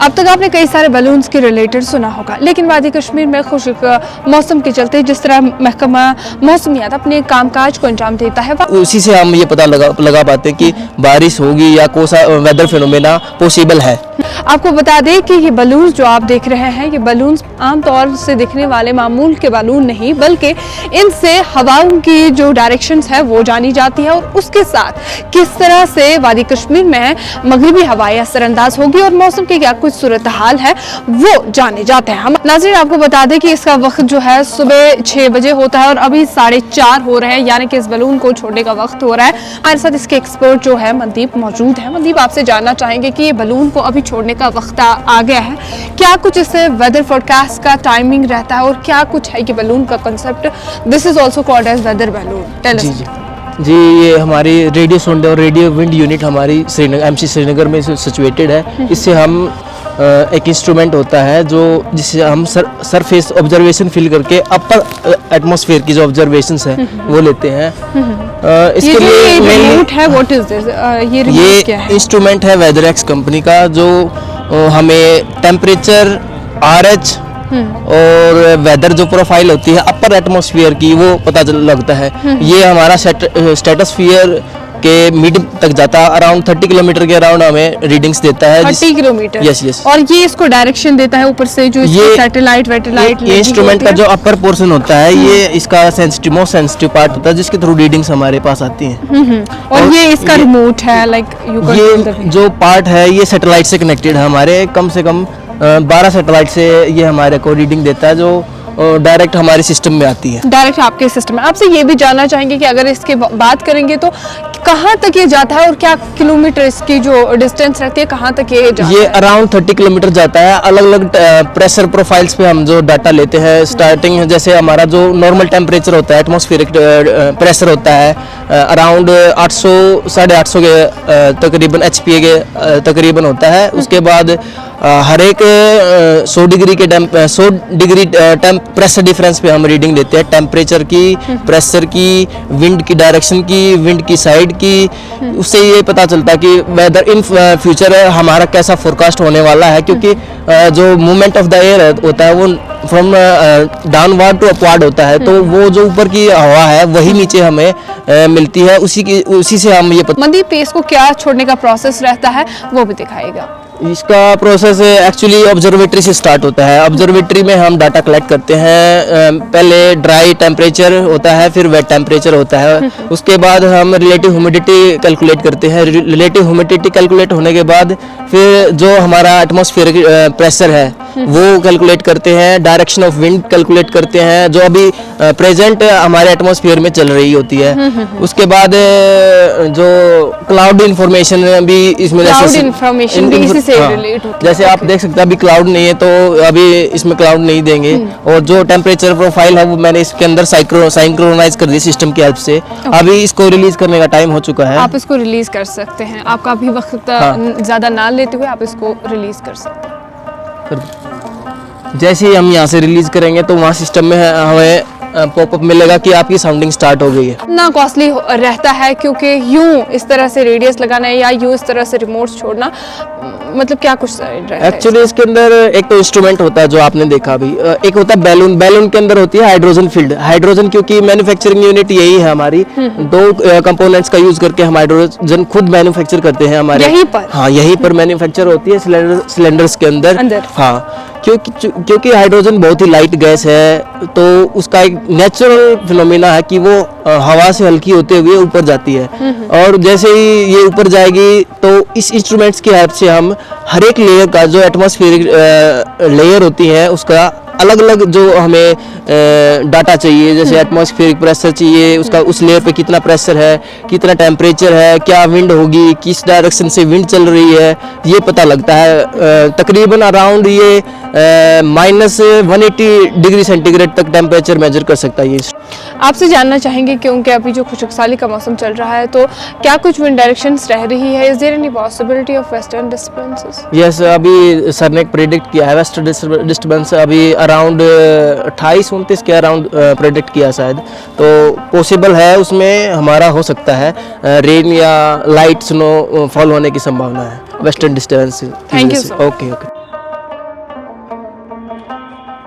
अब तक आपने कई सारे बलून्स के रिलेटेड सुना होगा, लेकिन वादी कश्मीर में खुश्क मौसम के चलते जिस तरह महकमा मौसमियात अपने कामकाज को अंजाम देता है, उसी से हम ये पता लगा पाते हैं कि बारिश होगी या कौन सा वेदर फिनोमेना पॉसिबल है। आपको बता दें कि ये बलून्स जो आप देख रहे हैं, ये बलून्स आमतौर से दिखने वाले मामूल के बलून नहीं, बल्कि इनसे हवाओं की जो डायरेक्शंस है वो जानी जाती है और उसके साथ किस तरह से वादी कश्मीर में मगरिबी हवाएं असरअंदाज होगी और मौसम की क्या कुछ सूरत हाल है वो जाने जाते हैं। हम नाज़रीन आपको बता दें कि इसका वक्त जो है सुबह 6 बजे होता है और अभी 4:30 हो रहे हैं, यानी कि इस बलून को छोड़ने का वक्त हो रहा है। हमारे साथ इसके एक्सपर्ट जो है मनदीप मौजूद है। मनदीप, आपसे जानना चाहेंगे कि ये बलून को अभी छोड़ने का वक्त आ गया है, क्या कुछ इससे वेदर फोरकास्ट का टाइमिंग रहता है और क्या कुछ है कि बलून का concept, this is also called as weather balloon, tell us. जी, ये हमारी रेडियो सोंड और रेडियो विंड यूनिट हमारी एमसी श्रीनगर में सिचुएटेड है। इससे हम एक इंस्ट्रूमेंट होता है जो जिससे हम सरफेस ऑब्जर्वेशन फील करके अपर एटमॉस्फेयर की जो ऑब्जर्वेशंस है वो लेते हैं। इसके लिए रिमोट है, व्हाट इज दिस, ये रिमोट क्या है? इंस्ट्रूमेंट है वेदरएक्स कंपनी का, जो हमें टेम्परेचर, RH और वेदर जो प्रोफाइल होती है अपर एटमॉस्फेयर की वो पता लगता है। ये हमारा स्ट्रेटोस्फीयर के मिड तक जाता है, अराउंड 30 किलोमीटर के अराउंड हमें रीडिंग्स देता है। 30 किलोमीटर? यस। और ये इसको डायरेक्शन देता है ऊपर से, जो ये सैटेलाइट ये इंस्ट्रूमेंट का जो अपर पोर्शन होता है, ये इसका मोस्ट सेंसिटिव पार्ट होता है जिसके थ्रू रीडिंग्स हमारे पास आती हैं। और ये इसका रिमोट है, लाइक ये जो पार्ट है ये सैटेलाइट से कनेक्टेड है। हमारे कम से कम 12 सैटेलाइट से ये हमारे को रीडिंग देता है, जो डायरेक्ट हमारे सिस्टम में आती है, डायरेक्ट आपके सिस्टम में। आपसे ये भी जानना चाहेंगे कि अगर इसके बात करेंगे तो कहाँ तक ये जाता है और क्या किलोमीटर इसकी जो डिस्टेंस रहती है, कहाँ तक ये जाता है? ये अराउंड 30 किलोमीटर जाता है। अलग अलग प्रेशर प्रोफाइल्स पे हम जो डाटा लेते हैं, स्टार्टिंग जैसे हमारा जो नॉर्मल टेम्परेचर होता है, एटमॉस्फेरिक प्रेशर होता है अराउंड 800 850 के तकरीबन HPA के तकरीबन होता है। उसके बाद हर एक 100 डिग्री प्रेशर डिफरेंस पे हम रीडिंग लेते हैं, टेम्परेचर की, प्रेशर की, विंड की डायरेक्शन की, विंड की साइड की। उससे ये पता चलता है कि वेदर इन फ्यूचर हमारा कैसा फोरकास्ट होने वाला है, क्योंकि जो मूवमेंट ऑफ द एयर होता है वो फ्रॉम डाउनवर्ड टू अपवर्ड होता है, तो वो जो ऊपर की हवा है वही नीचे हमें मिलती है, उसी से हम ये मनदीप पेस को क्या छोड़ने का प्रोसेस रहता है वो भी दिखाएगा। इसका प्रोसेस एक्चुअली ऑब्जर्वेटरी से स्टार्ट होता है। ऑब्जर्वेटरी में हम डाटा कलेक्ट करते हैं। पहले ड्राई टेम्परेचर होता है, फिर वेट टेम्परेचर होता है। उसके बाद हम रिलेटिव ह्यूमिडिटी कैलकुलेट करते हैं। रिलेटिव ह्यूमिडिटी कैलकुलेट होने के बाद फिर जो हमारा एटमॉस्फेरिक प्रेशर है वो कैलकुलेट करते हैं। डायरेक्शन ऑफ विंड कैलकुलेट करते हैं जो अभी प्रेजेंट हमारे एटमॉस्फेयर में चल रही होती है। उसके बाद जो क्लाउड इंफॉर्मेशन भी इसमें जैसे आप देख सकते हैं अभी क्लाउड नहीं है, तो अभी इसमें क्लाउड नहीं देंगे। और जो टेम्परेचर प्रोफाइल है वो मैंने इसके अंदर साइंक्रोनाइज कर दी सिस्टम की हेल्प से। अभी इसको रिलीज करने का टाइम हो चुका है। आप इसको रिलीज कर सकते हैं, आपका अभी वक्त ज्यादा ना लेते हुए आप इसको रिलीज कर सकते हैं। जैसे ही हम यहाँ से रिलीज करेंगे तो वहाँ सिस्टम में हमें पॉपअप मिलेगा कि आपकी साउंडिंग स्टार्ट हो गई है। ना कॉस्टली रहता है, क्योंकि यूं इस तरह से रेडियस लगाना है या यूं इस तरह से रिमोट्स छोड़ना, मतलब क्या कुछ एक्चुअली इसके अंदर एक तो इंस्ट्रूमेंट होता है जो आपने देखा अभी, एक होता है बैलून के अंदर होती है हाइड्रोजन फील्ड। हाइड्रोजन क्योंकि मैन्युफैक्चरिंग यूनिट यही है हमारी, 2 कंपोनेंट्स का यूज करके हम हाइड्रोजन खुद मैन्युफैक्चर करते हैं हमारे यहीं पर। हाँ, यहीं पर मैन्युफैक्चर होती है सिलेंडर्स के अंदर। हाँ, क्योंकि हाइड्रोजन बहुत ही लाइट गैस है, तो उसका एक नेचुरल फिनोमेना है कि वो हवा से हल्की होते हुए ऊपर जाती है। और जैसे ही ये ऊपर जाएगी तो इस इंस्ट्रूमेंट्स की हेल्प से हम हर एक लेयर का जो एटमॉस्फेरिक लेयर होती है उसका अलग अलग जो हमें डाटा चाहिए, जैसे एटमॉस्फेरिक प्रेशर चाहिए, उसका उस लेयर पे कितना प्रेशर है, कितना टेम्परेचर है, क्या विंड होगी, किस डायरेक्शन से विंड चल रही है, ये पता लगता है। तकरीबन अराउंड ये -180 डिग्री सेंटीग्रेड तक टेम्परेचर मेजर कर सकता है ये। आपसे जानना चाहेंगे क्योंकि अभी जो खुशकसाली का मौसम चल रहा है, तो क्या कुछ विंड डायरेक्शंस रह रही है? Is there any possibility of western disturbances? Yes, अभी सर ने प्रेडिक्ट किया है वेस्टर्न डिस्टर्बेंस अभी अराउंड 28-29 के अराउंड प्रेडिक्ट किया शायद, तो पॉसिबल है उसमें हमारा हो सकता है रेन या लाइट स्नो फॉल होने की संभावना है western disturbance. Thank you. Okay.